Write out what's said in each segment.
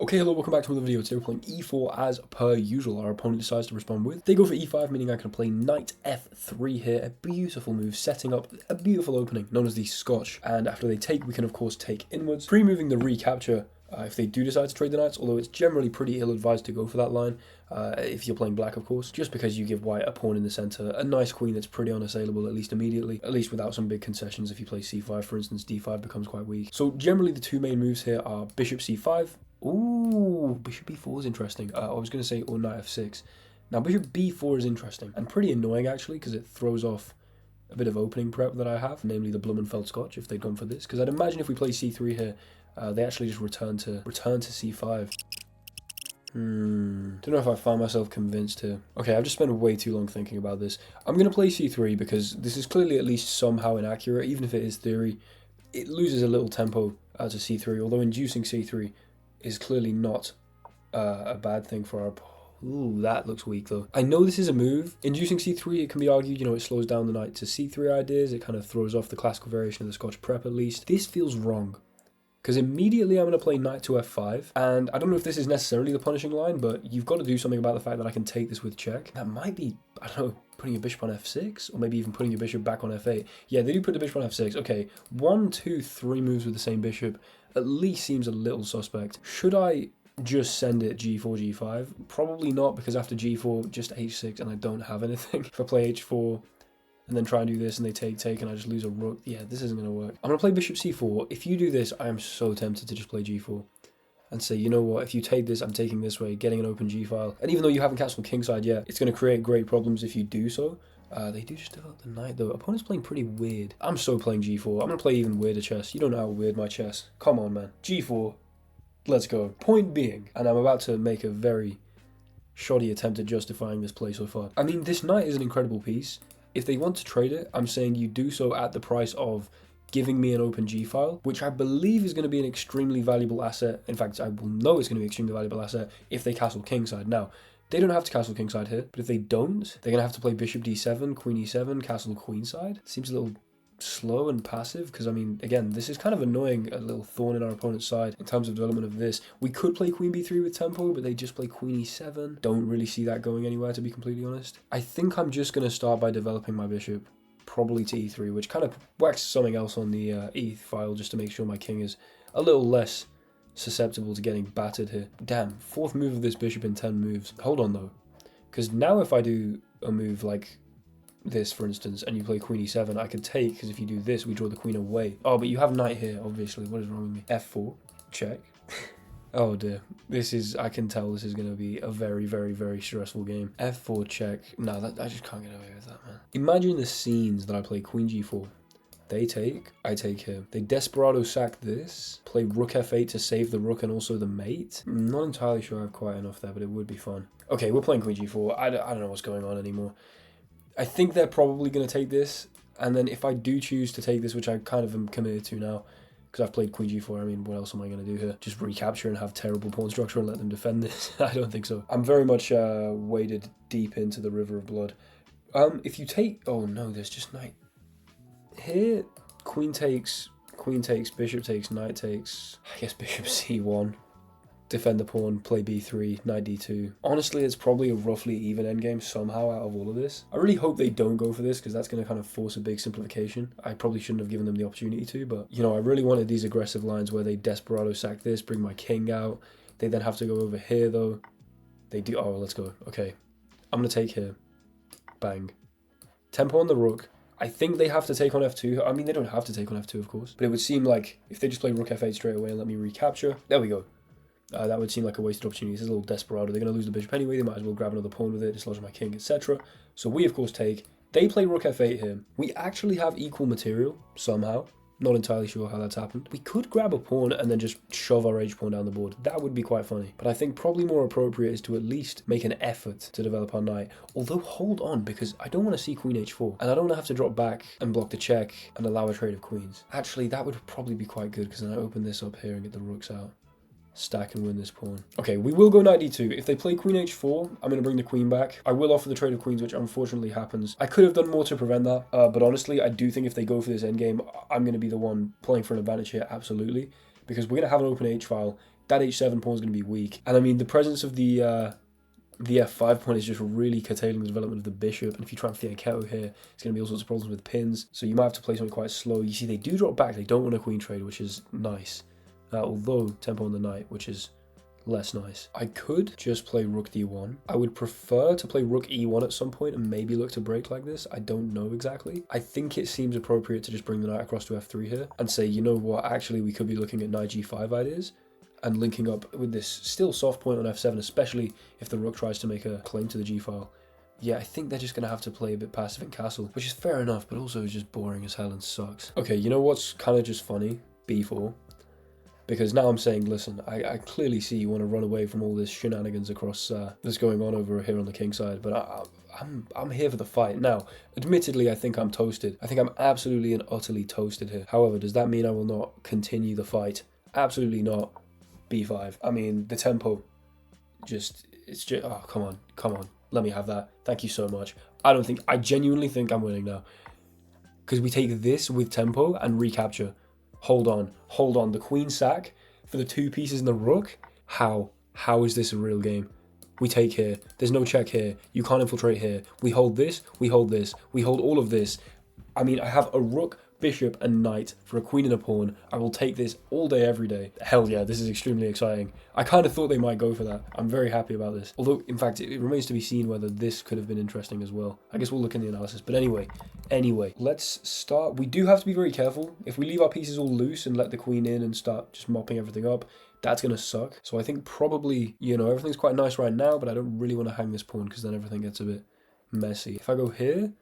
Okay, hello, welcome back to another video. Today we're playing e4 as per usual. Our opponent decides to respond with. They go for e5, meaning I can play knight f3 here. A beautiful move, setting up a beautiful opening known as the Scotch. And after they take, we can of course take inwards, pre-moving the recapture if they do decide to trade the knights, although it's generally pretty ill-advised to go for that line if you're playing black, of course, just because you give white a pawn in the center, a nice queen that's pretty unassailable, at least immediately, at least without some big concessions. If you play c5, for instance, d5 becomes quite weak. So generally the two main moves here are bishop c5. Ooh, bishop b4 is interesting. I was going to say, or knight f6. Now, bishop b4 is interesting, and pretty annoying, actually, because it throws off a bit of opening prep that I have, namely the Blumenfeld Scotch, if they'd gone for this. Because I'd imagine if we play c3 here, they actually just return to c5. Don't know if I found myself convinced here. Okay, I've just spent way too long thinking about this. I'm going to play c3 because this is clearly at least somehow inaccurate, even if it is theory. It loses a little tempo to c3, although inducing c3 is clearly not a bad thing for our... Ooh, that looks weak though. I know this is a move. Inducing c3, it can be argued, it slows down the knight to c3 ideas. It kind of throws off the classical variation of the Scotch prep at least. This feels wrong. Because immediately I'm going to play knight to f5. And I don't know if this is necessarily the punishing line, but you've got to do something about the fact that I can take this with check. That might be, I don't know, putting your bishop on f6, or maybe even putting your bishop back on f8. Yeah, they do put the bishop on f6. Okay, 1, 2, 3 moves with the same bishop at least seems a little suspect. Should I just send it g4, g5? Probably not, because after g4, just h6, and I don't have anything. If I play h4, and then try and do this, and they take, and I just lose a rook, yeah, this isn't going to work. I'm going to play bishop c4. If you do this, I am so tempted to just play g4. And say, you know what, if you take this, I'm taking this way, getting an open g-file. And even though you haven't castled kingside yet, it's going to create great problems if you do so. They do just develop the knight though. Opponent's playing pretty weird. I'm so playing g4. I'm going to play even weirder chess. You don't know how weird my chess. Come on, man. g4. Let's go. Point being, and I'm about to make a very shoddy attempt at justifying this play so far. I mean, this knight is an incredible piece. If they want to trade it, I'm saying you do so at the price of giving me an open g-file, which I believe is going to be an extremely valuable asset. In fact, I will know it's going to be an extremely valuable asset if they castle kingside. Now, they don't have to castle kingside here, but if they don't, they're going to have to play bishop d7, queen e7, castle queenside. Seems a little slow and passive, because I mean, again, this is kind of annoying, a little thorn in our opponent's side in terms of development of this. We could play queen b3 with tempo, but they just play queen e7. Don't really see that going anywhere, to be completely honest. I think I'm just going to start by developing my bishop, probably to e3, which kind of whacks something else on the e file just to make sure my king is a little less susceptible to getting battered here. Damn, 4th move of this bishop in 10 moves. Hold on though, because now if I do a move like this, for instance, and you play queen e7, I could take, because if you do this, we draw the queen away. Oh, but you have knight here, obviously. What is wrong with me? f4, check. Oh dear, this is, I can tell this is going to be a very, very, very stressful game. f4 check. No, I just can't get away with that, man. Imagine the scenes that I play queen g4. They take, I take here. They desperado sack this, play rook f8 to save the rook and also the mate. I'm not entirely sure I have quite enough there, but it would be fun. Okay, we're playing queen g4. I don't know what's going on anymore. I think they're probably going to take this, and then if I do choose to take this, which I kind of am committed to now, because I've played queen g4, I mean, what else am I going to do here? Just recapture and have terrible pawn structure and let them defend this? I don't think so. I'm very much waded deep into the river of blood. If you take... Oh no, there's just knight. Here, queen takes, bishop takes, knight takes, I guess bishop c1. Defend the pawn, play b3, knight d2. Honestly, it's probably a roughly even endgame somehow out of all of this. I really hope they don't go for this, because that's going to kind of force a big simplification. I probably shouldn't have given them the opportunity to, but, I really wanted these aggressive lines where they desperado sack this, bring my king out. They then have to go over here, though. They do... Oh, let's go. Okay. I'm going to take here. Bang. Tempo on the rook. I think they have to take on f2. I mean, they don't have to take on f2, of course. But it would seem like if they just play rook f8 straight away and let me recapture... There we go. That would seem like a wasted opportunity. This is a little desperado. They're going to lose the bishop anyway. They might as well grab another pawn with it, dislodge my king, etc. So we, of course, take. They play rook f8 here. We actually have equal material, somehow. Not entirely sure how that's happened. We could grab a pawn and then just shove our h pawn down the board. That would be quite funny. But I think probably more appropriate is to at least make an effort to develop our knight. Although, hold on, because I don't want to see queen h4. And I don't want to have to drop back and block the check and allow a trade of queens. Actually, that would probably be quite good, because then I open this up here and get the rooks out. Stack and win this pawn. Okay, we will go knight d2. If they play queen h4, I'm going to bring the queen back. I will offer the trade of queens, which unfortunately happens. I could have done more to prevent that, but honestly, I do think if they go for this endgame, I'm going to be the one playing for an advantage here, absolutely. Because we're going to have an open h-file. that h7 pawn is going to be weak. And I mean, the presence of the f5 pawn is just really curtailing the development of the bishop. And if you try and fianchetto here, it's going to be all sorts of problems with pins. So you might have to play something quite slow. You see, they do drop back. They don't want a queen trade, which is nice. Although tempo on the knight, which is less nice. I could just play rook d1. I would prefer to play rook e1 at some point and maybe look to break like this. I don't know exactly. I think it seems appropriate to just bring the knight across to f3 here and say, you know what, actually we could be looking at knight g5 ideas and linking up with this still soft point on f7, especially if the rook tries to make a claim to the g-file. Yeah, I think they're just going to have to play a bit passive in castle, which is fair enough, but also is just boring as hell and sucks. Okay, you know what's kind of just funny? b4. Because now I'm saying, listen, I clearly see you want to run away from all this shenanigans across that's going on over here on the king side, but I'm here for the fight. Now, admittedly, I think I'm toasted. I think I'm absolutely and utterly toasted here. However, does that mean I will not continue the fight? Absolutely not. b5. I mean, the tempo, it's just, oh, come on. Let me have that. Thank you so much. I genuinely think I'm winning now. Because we take this with tempo and recapture. Hold on. The queen sack for the 2 pieces and the rook? How is this a real game? We take here. There's no check here. You can't infiltrate here. We hold this. We hold this. We hold all of this. I mean, I have a rook, bishop, and knight for a queen and a pawn. I will take this all day, every day. Hell yeah, this is extremely exciting. I kind of thought they might go for that. I'm very happy about this. Although, in fact, it remains to be seen whether this could have been interesting as well. I guess we'll look in the analysis. But anyway, let's start. We do have to be very careful. If we leave our pieces all loose and let the queen in and start just mopping everything up, that's going to suck. So I think probably, everything's quite nice right now, but I don't really want to hang this pawn because then everything gets a bit messy. If I go here,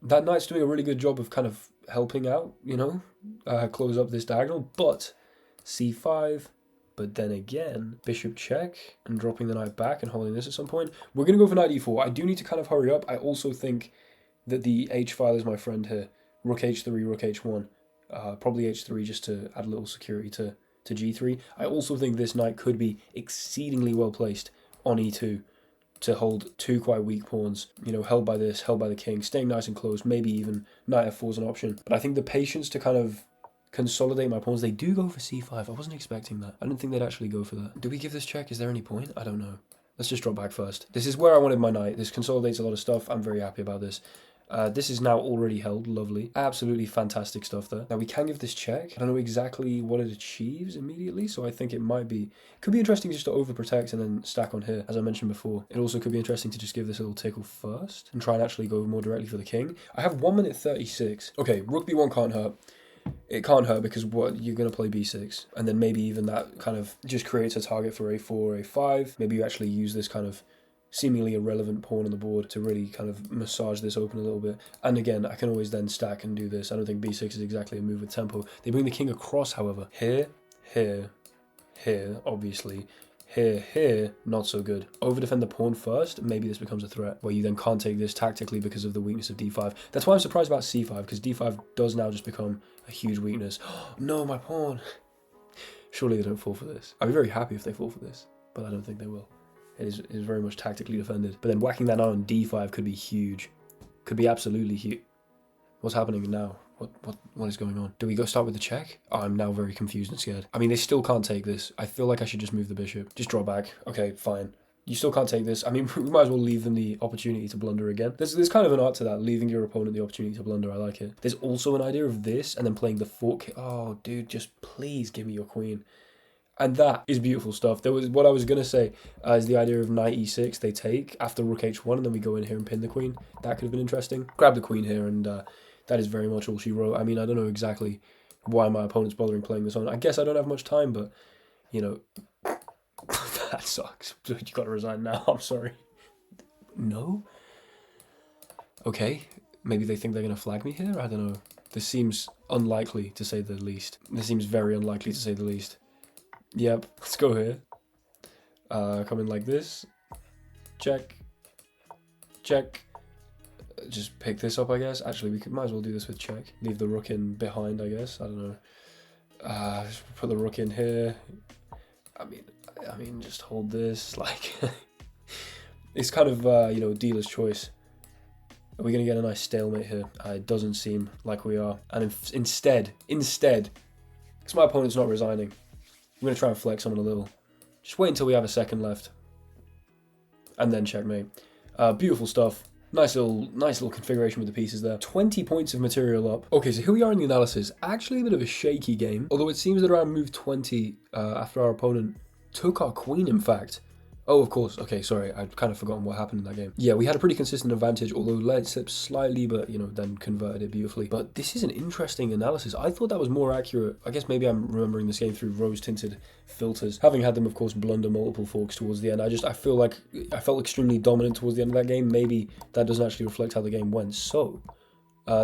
that knight's doing a really good job of kind of helping out, close up this diagonal, but c5, but then again, bishop check and dropping the knight back and holding this at some point. We're going to go for knight e4. I do need to kind of hurry up. I also think that the h-file is my friend here. Rook h3, rook h1, probably h3 just to add a little security to g3. I also think this knight could be exceedingly well placed on e2 to hold 2 quite weak pawns, held by this, held by the king, staying nice and close, maybe even knight f4 is an option. But I think the patience to kind of consolidate my pawns, they do go for c5. I wasn't expecting that. I didn't think they'd actually go for that. Do we give this check? Is there any point? I don't know. Let's just drop back first. This is where I wanted my knight. This consolidates a lot of stuff. I'm very happy about this. This is now already held. Lovely. Absolutely fantastic stuff there. Now we can give this check. I don't know exactly what it achieves immediately, so I think it could be interesting just to overprotect and then stack on here, as I mentioned before. It also could be interesting to just give this a little tickle first and try and actually go more directly for the king. I have 1 minute 36. Okay, rook b1 can't hurt. It can't hurt because you're going to play b6, and then maybe even that kind of just creates a target for a4, a5. Maybe you actually use this kind of seemingly irrelevant pawn on the board to really kind of massage this open a little bit. And again, I can always then stack and do this. I don't think b6 is exactly a move with tempo. They bring the king across, however. Here, obviously. Here, not so good. Overdefend the pawn first, maybe this becomes a threat, where you then can't take this tactically because of the weakness of d5. That's why I'm surprised about c5, because d5 does now just become a huge weakness. No, my pawn! Surely they don't fall for this. I'd be very happy if they fall for this, but I don't think they will. It is very much tactically defended. But then whacking that on d5 could be huge. Could be absolutely huge. What's happening now? What is going on? Do we go start with the check? Oh, I'm now very confused and scared. I mean, they still can't take this. I feel like I should just move the bishop. Just draw back. Okay, fine. You still can't take this. I mean, we might as well leave them the opportunity to blunder again. There's kind of an art to that, leaving your opponent the opportunity to blunder. I like it. There's also an idea of this and then playing the fork. Oh, dude, just please give me your queen. And that is beautiful stuff. There was what I was going to say is the idea of knight e6 they take after rook h1 and then we go in here and pin the queen. That could have been interesting. Grab the queen here and that is very much all she wrote. I mean, I don't know exactly why my opponent's bothering playing this on. I guess I don't have much time, but, that sucks. You got to resign now. I'm sorry. No? Okay. Maybe they think they're going to flag me here? I don't know. This seems unlikely, to say the least. This seems very unlikely, to say the least. Yep, let's go here. Come in like this. Check. Check. Just pick this up, I guess. Actually, might as well do this with check. Leave the rook in behind, I guess. I don't know. Just put the rook in here. I mean, just hold this. Like, it's kind of, dealer's choice. Are we going to get a nice stalemate here? It doesn't seem like we are. And instead, because my opponent's not resigning, We're going to try and flex someone a little. Just wait until we have a second left. And then checkmate. Beautiful stuff. Nice little configuration with the pieces there. 20 points of material up. Okay, so here we are in the analysis. Actually a bit of a shaky game. Although it seems that around move 20, after our opponent took our queen, in fact. Oh, of course. Okay, sorry. I'd kind of forgotten what happened in that game. Yeah, we had a pretty consistent advantage, although let it slip slightly, but, you know, then converted it beautifully. But this is an interesting analysis. I thought that was more accurate. I guess maybe I'm remembering this game through rose-tinted filters. Having had them, of course, blunder multiple forks towards the end, I feel like I felt extremely dominant towards the end of that game. Maybe that doesn't actually reflect how the game went. So,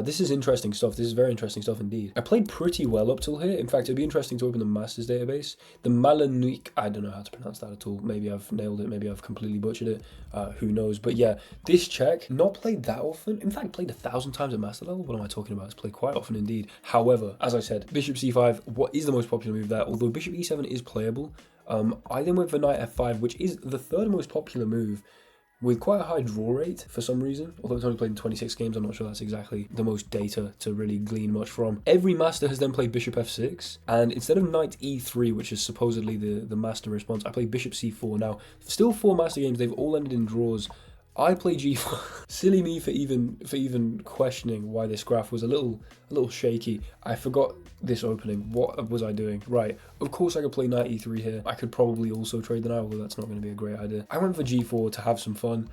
this is interesting stuff. This is very interesting stuff indeed. I played pretty well up till here. In fact, it'd be interesting to open the Masters database. The Malanuik, I don't know how to pronounce that at all. Maybe I've nailed it. Maybe I've completely butchered it. Who knows? But yeah, this check, not played that often. In fact, played 1,000 times at Master level. What am I talking about? It's played quite often indeed. However, as I said, Bishop C5, what is the most popular move there? Although Bishop E7 is playable, I then went for Knight F5, which is the third most popular move, with quite a high draw rate for some reason. Although it's only played in 26 games, I'm not sure that's exactly the most data to really glean much from. Every master has then played Bishop F6, and instead of Knight E3, which is supposedly the master response, I played Bishop C4. Now, still 4 master games, they've all ended in draws. I play G4. Silly me for even questioning why this graph was a little shaky. I forgot this opening. What was I doing? Right. Of course I could play Knight E3 here. I could probably also trade the knight, although that's not going to be a great idea. I went for G4 to have some fun.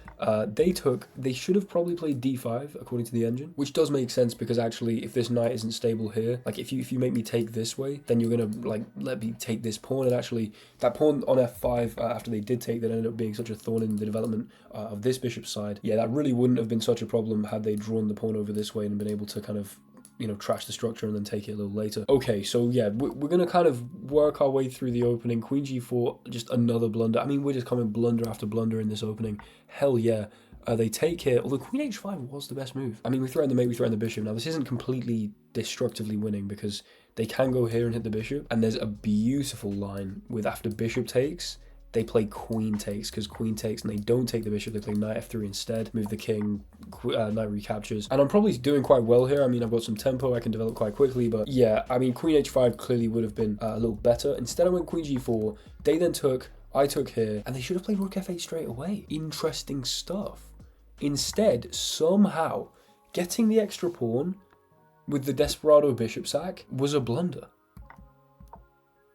They should have probably played D5 according to the engine, which does make sense because actually if this knight isn't stable here, like if you make me take this way, then you're going to like let me take this pawn, and actually that pawn on F5 after they did take that ended up being such a thorn in the development of this bishop side. Yeah, that really wouldn't have been such a problem had they drawn the pawn over this way and been able to kind of, you know, trash the structure and then take it a little later. Okay, so yeah, we're going to kind of work our way through the opening. Queen G4, just another blunder. I mean, we're just coming blunder after blunder in this opening. Hell yeah. They take here, although Queen H5 was the best move. I mean, we threaten the mate, we threaten the bishop. Now, this isn't completely destructively winning because they can go here and hit the bishop. And there's a beautiful line with after bishop takes, they play queen takes, because queen takes and they don't take the bishop, they play knight f3 instead, move the king, knight recaptures. And I'm probably doing quite well here. I mean, I've got some tempo, I can develop quite quickly, but yeah, I mean, queen h5 clearly would have been a little better. Instead I went queen g4, they then took, I took here, and they should have played rook f8 straight away. Interesting stuff. Instead, somehow, getting the extra pawn with the Desperado bishop sack was a blunder.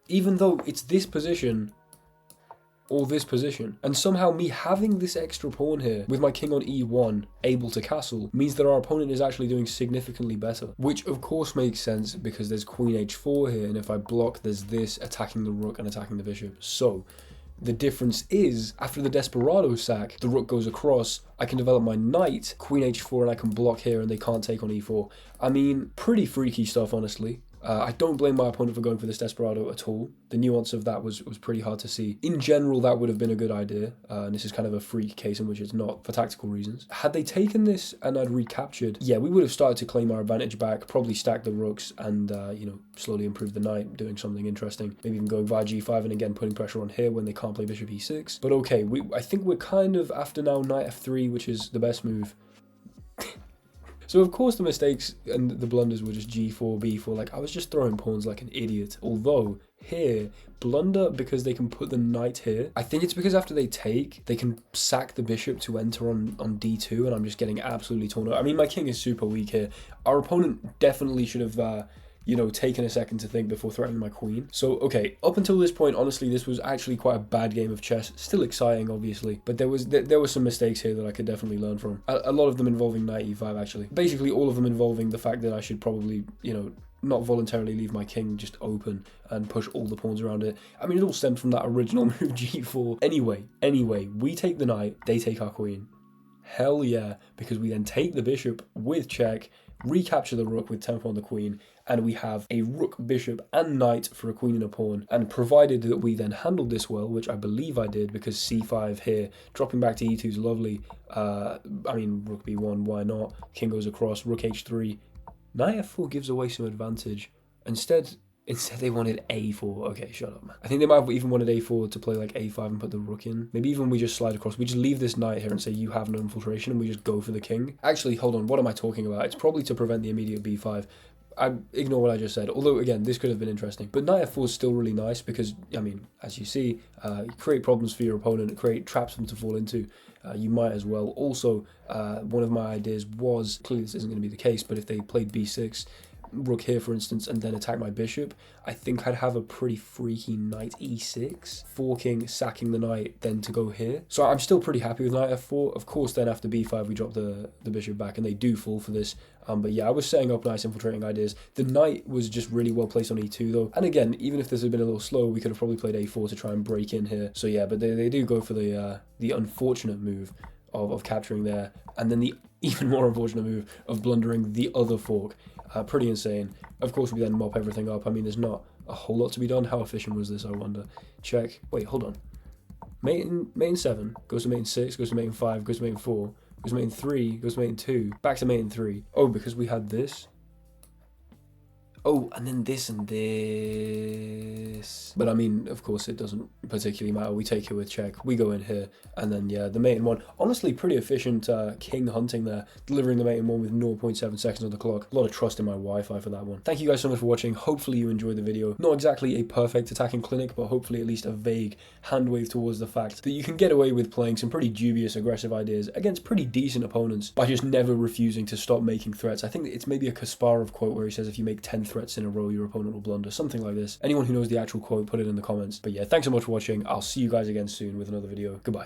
Even though it's this position or this position. And somehow me having this extra pawn here with my king on e1 able to castle means that our opponent is actually doing significantly better. Which of course makes sense because there's queen h4 here, and if I block there's this attacking the rook and attacking the bishop. So the difference is, after the Desperado sack, the rook goes across, I can develop my knight, queen h4, and I can block here and they can't take on e4. I mean, pretty freaky stuff, honestly. I don't blame my opponent for going for this Desperado at all. The nuance of that was pretty hard to see. In general, that would have been a good idea, and this is kind of a freak case in which it's not for tactical reasons. Had they taken this and I'd recaptured, yeah, we would have started to claim our advantage back, probably stack the rooks, and you know, slowly improve the knight, doing something interesting. Maybe even going via g5 and again putting pressure on here when they can't play bishop e6. But okay, I think we're kind of after now knight f3, which is the best move. So of course the mistakes and the blunders were just g4, b4, like I was just throwing pawns like an idiot. Although here, blunder because they can put the knight here. I think it's because after they take, they can sack the bishop to enter on d2, and I'm just getting absolutely torn up. I mean, my king is super weak here. Our opponent definitely should have you know, taken a second to think before threatening my queen. So, okay, up until this point, honestly, this was actually quite a bad game of chess. Still exciting, obviously, but there were some mistakes here that I could definitely learn from. A lot of them involving knight e5, actually. Basically, all of them involving the fact that I should probably, you know, not voluntarily leave my king just open and push all the pawns around it. I mean, it all stemmed from that original move, g4. Anyway, we take the knight, they take our queen. Hell yeah, because we then take the bishop with check, recapture the rook with tempo on the queen, and we have a rook, bishop, and knight for a queen and a pawn. And provided that we then handled this well, which I believe I did, because c5 here, dropping back to e2 is lovely. I mean, rook b1, why not? King goes across, rook h3. Knight f4 gives away some advantage. Instead they wanted a4. Okay, shut up, man. I think they might have even wanted a4 to play like a5 and put the rook in. Maybe even we just slide across. We just leave this knight here and say you have no infiltration, and we just go for the king. Actually, hold on. What am I talking about? It's probably to prevent the immediate b5. I ignore what I just said, although again this could have been interesting. But knight f4 is still really nice because, I mean, as you see, you create problems for your opponent, create traps for them to fall into. You might as well. Also, one of my ideas was, clearly this isn't going to be the case, but if they played b6, rook here for instance, and then attack my bishop, I think I'd have a pretty freaky knight e6, forking, sacking the knight, then to go here. So I'm still pretty happy with knight f4. Of course, then after b5 we drop the bishop back, and they do fall for this. But yeah, I was setting up nice infiltrating ideas. The knight was just really well placed on e2 though, and again, even if this had been a little slow, we could have probably played a4 to try and break in here. So yeah, but they do go for the unfortunate move of capturing there, and then the even more unfortunate move of blundering the other fork. Pretty insane. Of course, we then mop everything up. I mean, there's not a whole lot to be done. How efficient was this, I wonder? Check. Wait, hold on. Mate in 7, goes to mate in 6, goes to mate in 5, goes to mate in 4, goes to mate in 3, goes to mate in 2, back to mate in 3. Oh, because we had this. Oh, and then this and this. But I mean, of course, it doesn't particularly matter. We take it with check. We go in here. And then, yeah, the mate in 1. Honestly, pretty efficient king hunting there. Delivering the mate in 1 with 0.7 seconds on the clock. A lot of trust in my Wi-Fi for that one. Thank you guys so much for watching. Hopefully you enjoyed the video. Not exactly a perfect attacking clinic, but hopefully at least a vague hand wave towards the fact that you can get away with playing some pretty dubious, aggressive ideas against pretty decent opponents by just never refusing to stop making threats. I think it's maybe a Kasparov quote where he says if you make 10 threats in a row, your opponent will blunder, something like this. Anyone who knows the actual quote, put it in the comments. But yeah, thanks so much for watching. I'll see you guys again soon with another video. Goodbye.